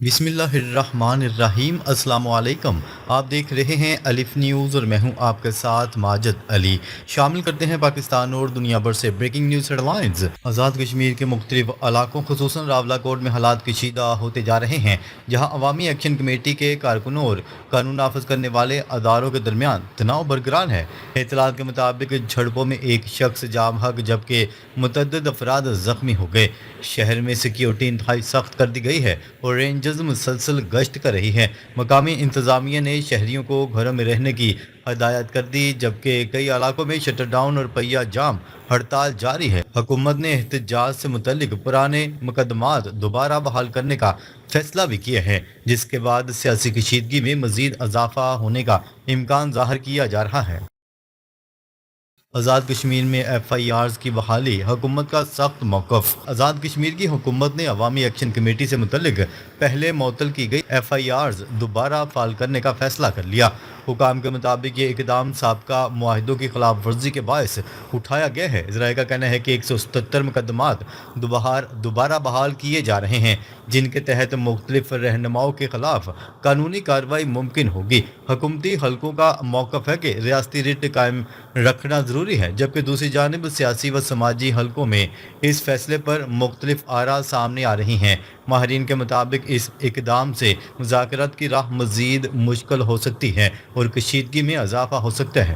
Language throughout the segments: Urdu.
بسم اللہ الرحمن الرحیم، السلام علیکم۔ آپ دیکھ رہے ہیں الف نیوز اور میں ہوں آپ کے ساتھ ماجد علی۔ شامل کرتے ہیں پاکستان اور دنیا بھر سے breaking news head lines. Azad Kashmir کے مختلف علاقوں خصوصاً راولہ کوٹ میں حالات کشیدہ ہوتے جا رہے ہیں، جہاں عوامی ایکشن کمیٹی کے کارکنوں اور قانون نافذ کرنے والے اداروں کے درمیان تناؤ برقرار ہے۔ اطلاعات کے مطابق جھڑپوں میں ایک شخص جام حق جبکہ متعدد افراد زخمی ہو گئے۔ شہر میں سیکیورٹی انتہائی سخت کر دی گئی ہے اور رینجرز مسلسل گشت کر رہی ہے۔ مقامی انتظامیہ نے شہریوں کو گھروں میں رہنے کی ہدایت کر دی، جبکہ کئی علاقوں میں شٹر ڈاؤن اور پہیہ جام ہڑتال جاری ہے۔ حکومت نے احتجاج سے متعلق پرانے مقدمات دوبارہ بحال کرنے کا فیصلہ بھی کیا ہے، جس کے بعد سیاسی کشیدگی میں مزید اضافہ ہونے کا امکان ظاہر کیا جا رہا ہے۔ آزاد کشمیر میں ایف آئی آرز کی بحالی، حکومت کا سخت موقف۔ آزاد کشمیر کی حکومت نے عوامی ایکشن کمیٹی سے متعلق پہلے معطل کی گئی ایف آئی آرز دوبارہ فعال کرنے کا فیصلہ کر لیا۔ حکام کے مطابق یہ اقدام سابقہ معاہدوں کی خلاف ورزی کے باعث اٹھایا گیا ہے۔ ذرائع کا کہنا ہے کہ 177 مقدمات دوبارہ بحال کیے جا رہے ہیں، جن کے تحت مختلف رہنماؤں کے خلاف قانونی کارروائی ممکن ہوگی۔ حکومتی حلقوں کا موقف ہے کہ ریاستی ریٹ قائم رکھنا ضروری ہے، جبکہ دوسری جانب سیاسی و سماجی حلقوں میں اس فیصلے پر مختلف آراء سامنے آ رہی ہیں۔ ماہرین کے مطابق اس اقدام سے مذاکرات کی راہ مزید مشکل ہو سکتی ہے اور کشیدگی میں اضافہ ہو سکتا ہے۔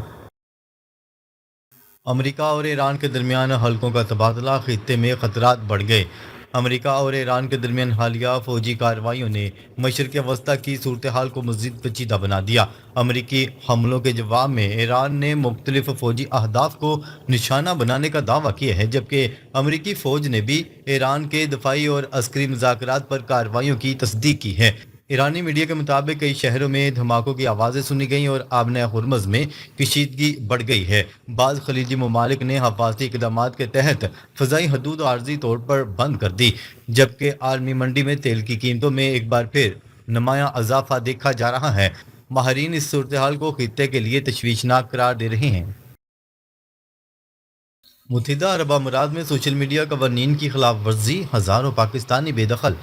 امریکہ اور ایران کے درمیان حلقوں کا تبادلہ، خطے میں خطرات بڑھ گئے۔ امریکہ اور ایران کے درمیان حالیہ فوجی کارروائیوں نے مشرق وسطیٰ کی صورتحال کو مزید پیچیدہ بنا دیا۔ امریکی حملوں کے جواب میں ایران نے مختلف فوجی اہداف کو نشانہ بنانے کا دعویٰ کیا ہے، جبکہ امریکی فوج نے بھی ایران کے دفاعی اور عسکری مذاکرات پر کارروائیوں کی تصدیق کی ہے۔ ایرانی میڈیا کے مطابق کئی شہروں میں دھماکوں کی آوازیں سنی گئیں اور آبنہ ہرمز میں کشیدگی بڑھ گئی ہے۔ بعض خلیجی ممالک نے حفاظتی اقدامات کے تحت فضائی حدود عارضی طور پر بند کر دی، جبکہ عالمی منڈی میں تیل کی قیمتوں میں ایک بار پھر نمایاں اضافہ دیکھا جا رہا ہے۔ ماہرین اس صورتحال کو خطے کے لیے تشویشناک قرار دے رہے ہیں۔ متحدہ عرب امارات میں سوشل میڈیا قوانین کی خلاف ورزی، ہزاروں پاکستانی بے دخل۔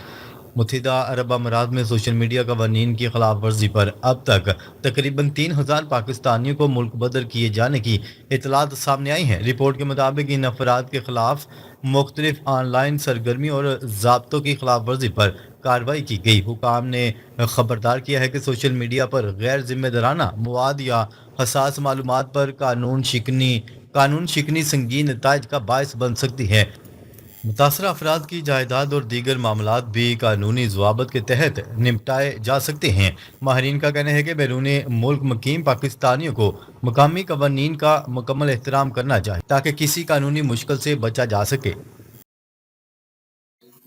متحدہ عرب امارات میں سوشل میڈیا قوانین کی خلاف ورزی پر اب تک تقریباً 3,000 پاکستانیوں کو ملک بدر کیے جانے کی اطلاعات سامنے آئی ہیں۔ رپورٹ کے مطابق ان افراد کے خلاف مختلف آن لائن سرگرمیوں اور ضابطوں کی خلاف ورزی پر کارروائی کی گئی۔ حکام نے خبردار کیا ہے کہ سوشل میڈیا پر غیر ذمہ دارانہ مواد یا حساس معلومات پر قانون شکنی سنگین نتائج کا باعث بن سکتی ہے۔ متاثرہ افراد کی جائیداد اور دیگر معاملات بھی قانونی ضوابط کے تحت نمٹائے جا سکتے ہیں۔ ماہرین کا کہنا ہے کہ بیرون ملک مقیم پاکستانیوں کو مقامی قوانین کا مکمل احترام کرنا چاہیے تاکہ کسی قانونی مشکل سے بچا جا سکے۔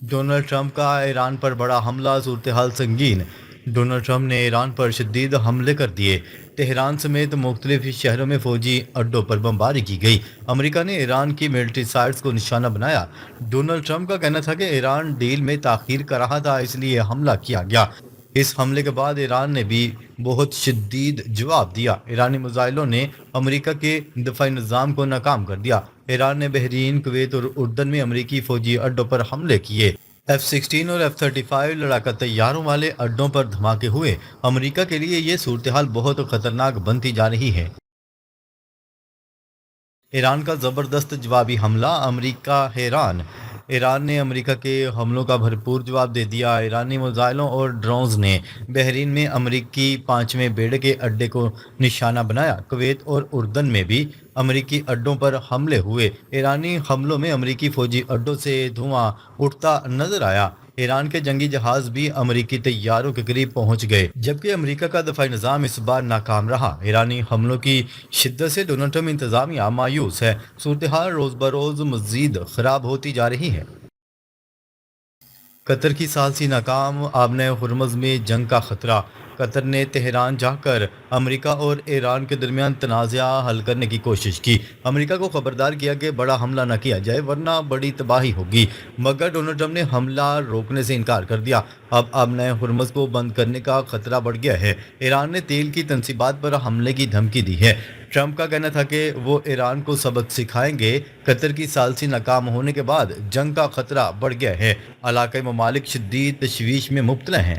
ڈونلڈ ٹرمپ کا ایران پر بڑا حملہ، صورتحال سنگین۔ ڈونلڈ ٹرمپ نے ایران پر شدید حملے کر دیے۔ تہران سمیت مختلف شہروں میں فوجی اڈوں پر بمباری کی گئی۔ امریکہ نے ایران کی ملٹری سائٹس کو نشانہ بنایا۔ ڈونلڈ ٹرمپ کا کہنا تھا کہ ایران ڈیل میں تاخیر کر رہا تھا، اس لیے حملہ کیا گیا۔ اس حملے کے بعد ایران نے بھی بہت شدید جواب دیا۔ ایرانی میزائلوں نے امریکہ کے دفاعی نظام کو ناکام کر دیا۔ ایران نے بحرین، کویت اور اردن میں امریکی فوجی اڈوں پر حملے کیے۔ F-16 اور F-35 لڑاکا طیاروں والے اڈوں پر دھماکے ہوئے۔ امریکہ کے لیے یہ صورتحال بہت خطرناک بنتی جا رہی ہے۔ ایران کا زبردست جوابی حملہ، امریکہ حیران۔ ایران نے امریکہ کے حملوں کا بھرپور جواب دے دیا۔ ایرانی میزائلوں اور ڈرونز نے بحرین میں امریکی 5ویں بیڑے کے اڈے کو نشانہ بنایا۔ کویت اور اردن میں بھی امریکی اڈوں پر حملے ہوئے۔ ایرانی حملوں میں امریکی فوجی اڈوں سے دھواں اٹھتا نظر آیا۔ ایران کے جنگی جہاز بھی امریکی طیاروں کے قریب پہنچ گئے، جبکہ امریکہ کا دفاعی نظام اس بار ناکام رہا۔ ایرانی حملوں کی شدت سے ڈونلڈ ٹرمپ انتظامیہ مایوس ہے۔ صورتحال روز بروز مزید خراب ہوتی جا رہی ہے۔ قطر کی ثالثی ناکام، آبنہ ہرمز میں جنگ کا خطرہ۔ قطر نے تہران جا کر امریکہ اور ایران کے درمیان تنازع حل کرنے کی کوشش کی۔ امریکہ کو خبردار کیا کہ بڑا حملہ نہ کیا جائے ورنہ بڑی تباہی ہوگی، مگر ڈونلڈ ٹرمپ نے حملہ روکنے سے انکار کر دیا۔ اب نئے ہرمز کو بند کرنے کا خطرہ بڑھ گیا ہے۔ ایران نے تیل کی تنصیبات پر حملے کی دھمکی دی ہے۔ ٹرمپ کا کہنا تھا کہ وہ ایران کو سبق سکھائیں گے۔ قطر کی ثالثی ناکام ہونے کے بعد جنگ کا خطرہ بڑھ گیا ہے۔ علاقائی ممالک شدید تشویش میں مبتلا ہیں۔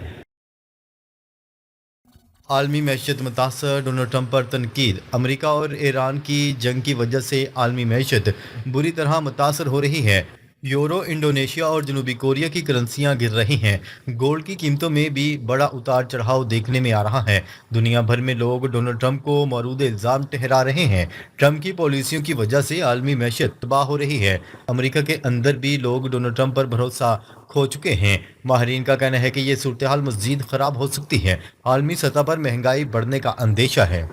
عالمی معیشت متاثر، ڈونلڈ ٹرمپ پر تنقید۔ امریکہ اور ایران کی جنگ کی وجہ سے عالمی معیشت بری طرح متاثر ہو رہی ہے۔ یورو، انڈونیشیا اور جنوبی کوریا کی کرنسیاں گر رہی ہیں۔ گولڈ کی قیمتوں میں بھی بڑا اتار چڑھاؤ دیکھنے میں آ رہا ہے۔ دنیا بھر میں لوگ ڈونلڈ ٹرمپ کو مورود الزام ٹھہرا رہے ہیں۔ ٹرمپ کی پالیسیوں کی وجہ سے عالمی معیشت تباہ ہو رہی ہے۔ امریکہ کے اندر بھی لوگ ڈونلڈ ٹرمپ پر بھروسہ کھو چکے ہیں۔ ماہرین کا کہنا ہے کہ یہ صورتحال مزید خراب ہو سکتی ہے۔ عالمی سطح پر مہنگائی بڑھنے کا اندیشہ ہے۔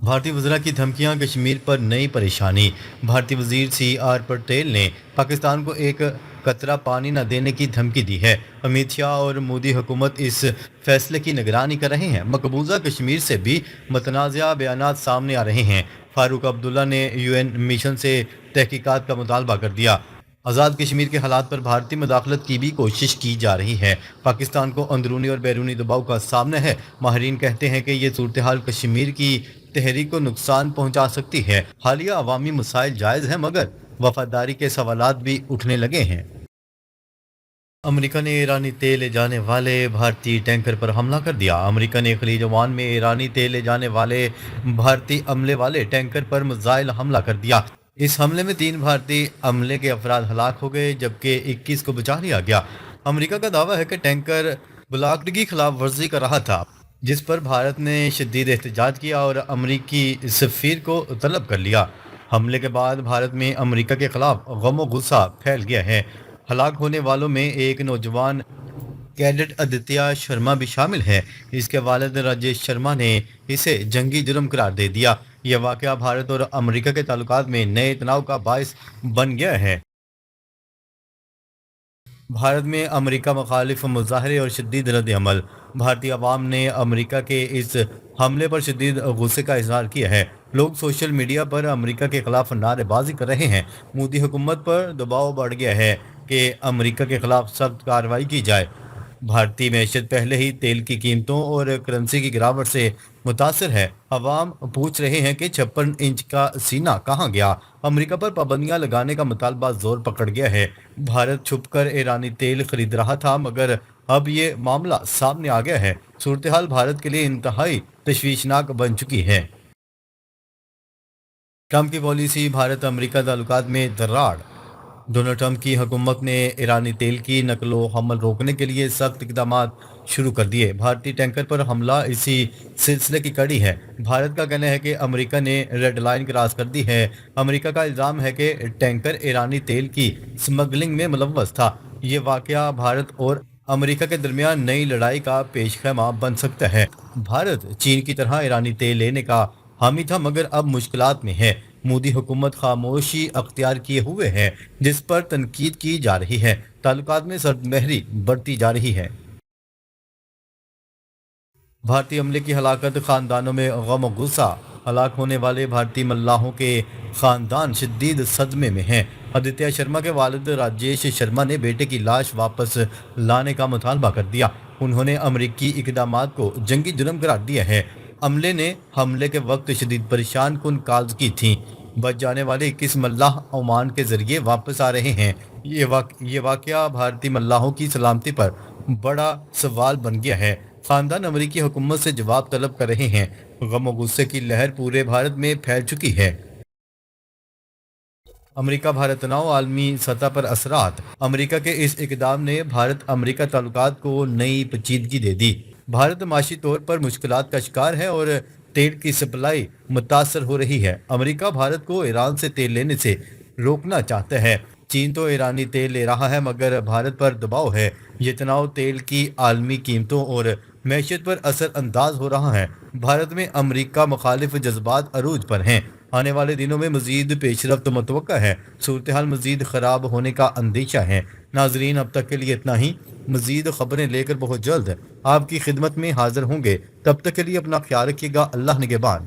بھارتی وزراء کی دھمکیاں، کشمیر پر نئی پریشانی۔ بھارتی وزیر سی آر پٹیل نے پاکستان کو ایک قطرہ پانی نہ دینے کی دھمکی دی ہے۔ امیت شاہ اور مودی حکومت اس فیصلے کی نگرانی کر رہے ہیں۔ مقبوضہ کشمیر سے بھی متنازع بیانات سامنے آ رہے ہیں۔ فاروق عبداللہ نے UN مشن سے تحقیقات کا مطالبہ کر دیا۔ آزاد کشمیر کے حالات پر بھارتی مداخلت کی بھی کوشش کی جا رہی ہے۔ پاکستان کو اندرونی اور بیرونی دباؤ کا سامنا ہے۔ ماہرین کہتے ہیں کہ یہ صورتحال کشمیر کی تحریک کو نقصان پہنچا سکتی ہے۔ حالیہ عوامی مسائل جائز ہیں مگر وفاداری کے سوالات بھی اٹھنے لگے ہیں۔ امریکہ نے ایرانی تیل لے جانے والے بھارتی ٹینکر پر حملہ کر دیا۔ امریکہ نے خلیج عمان میں ایرانی تیل لے جانے والے بھارتی عملے والے ٹینکر پر میزائل حملہ کر دیا۔ اس حملے میں 3 بھارتی عملے کے افراد ہلاک ہو گئے جبکہ 21 کو بچا لیا گیا۔ امریکہ کا دعویٰ ہے کہ ٹینکر بلاکڈ کی خلاف ورزی کر رہا تھا، جس پر بھارت نے شدید احتجاج کیا اور امریکی سفیر کو طلب کر لیا۔ حملے کے بعد بھارت میں امریکہ کے خلاف غم و غصہ پھیل گیا ہے۔ ہلاک ہونے والوں میں ایک نوجوان کیڈٹ آدتیہ شرما بھی شامل ہے۔ اس کے والد راجیش شرما نے اسے جنگی جرم قرار دے دیا۔ یہ واقعہ بھارت اور امریکہ کے تعلقات میں نئے تناؤ کا باعث بن گیا ہے۔ بھارت میں امریکہ مخالف مظاہرے اور شدید رد عمل۔ بھارتی عوام نے امریکہ کے اس حملے پر شدید غصے کا اظہار کیا ہے۔ لوگ سوشل میڈیا پر امریکہ کے خلاف نعرے بازی کر رہے ہیں۔ مودی حکومت پر دباؤ بڑھ گیا ہے کہ امریکہ کے خلاف سخت کارروائی کی جائے۔ بھارتی معیشت پہلے ہی تیل کی قیمتوں اور کرنسی کی گراوٹ سے متاثر ہے۔ عوام پوچھ رہے ہیں کہ 56 انچ کا سینہ کہاں گیا؟ امریکہ پر پابندیاں لگانے کا مطالبہ زور پکڑ گیا ہے۔ بھارت چھپ کر ایرانی تیل خرید رہا تھا مگر اب یہ معاملہ سامنے آ گیا ہے۔ صورتحال بھارت کے لیے انتہائی تشویشناک بن چکی ہے۔ ٹرمپ کی پالیسی، بھارت امریکہ تعلقات میں دراڑ۔ ڈونلڈ ٹرمپ کی حکومت نے ایرانی تیل کی نقل و حمل روکنے کے لیے سخت اقدامات شروع کر دیے۔ بھارتی ٹینکر پر حملہ اسی سلسلے کی کڑی ہے۔ بھارت کا کہنا ہے کہ امریکہ نے ریڈ لائن کراس کر دی ہے۔ امریکہ کا الزام ہے کہ ٹینکر ایرانی تیل کی سمگلنگ میں ملوث تھا۔ یہ واقعہ بھارت اور امریکہ کے درمیان نئی لڑائی کا پیش خیمہ بن سکتا ہے۔ بھارت چین کی طرح ایرانی تیل لینے کا حامی تھا مگر اب مشکلات میں ہے۔ مودی حکومت خاموشی اختیار کیے ہوئے ہے جس پر تنقید کی جا رہی ہے۔ تعلقات میں سرد مہری بڑھتی جا رہی ہے۔ بھارتی عملے کی ہلاکت، خاندانوں میں غم و غصہ۔ ہلاک ہونے والے بھارتی ملاحوں کے خاندان شدید صدمے میں ہیں۔ آدتیہ شرما کے والد راجیش شرما نے بیٹے کی لاش واپس لانے کا مطالبہ کر دیا۔ انہوں نے امریکی اقدامات کو جنگی جرم قرار دیا ہے۔ عملے نے حملے کے وقت شدید پریشان کن کالز کی تھیں۔ بچ جانے والے 21 ملاح عمان کے ذریعے واپس آ رہے ہیں۔ یہ واقعہ بھارتی ملاحوں کی سلامتی پر بڑا سوال بن گیا ہے۔ خاندان امریکی حکومت سے جواب طلب کر رہے ہیں۔ غم و غصے کی لہر پورے بھارت میں پھیل چکی ہے۔ امریکہ بھارت تناؤ، عالمی سطح پر اثرات۔ امریکہ کے اس اقدام نے بھارت امریکہ تعلقات کو نئی پیچیدگی دے دی۔ بھارت معاشی طور پر مشکلات کا شکار ہے اور تیل کی سپلائی متاثر ہو رہی ہے۔ امریکہ بھارت کو ایران سے تیل لینے سے روکنا چاہتا ہے۔ چین تو ایرانی تیل لے رہا ہے مگر بھارت پر دباؤ ہے۔ یہ تناؤ تیل کی عالمی قیمتوں اور معیشت پر اثر انداز ہو رہا ہے۔ بھارت میں امریکہ مخالف جذبات عروج پر ہیں۔ آنے والے دنوں میں مزید پیش رفت متوقع ہے۔ صورتحال مزید خراب ہونے کا اندیشہ ہے۔ ناظرین، اب تک کے لیے اتنا ہی۔ مزید خبریں لے کر بہت جلد آپ کی خدمت میں حاضر ہوں گے۔ تب تک کے لیے اپنا خیال رکھیے گا۔ اللہ نگہبان۔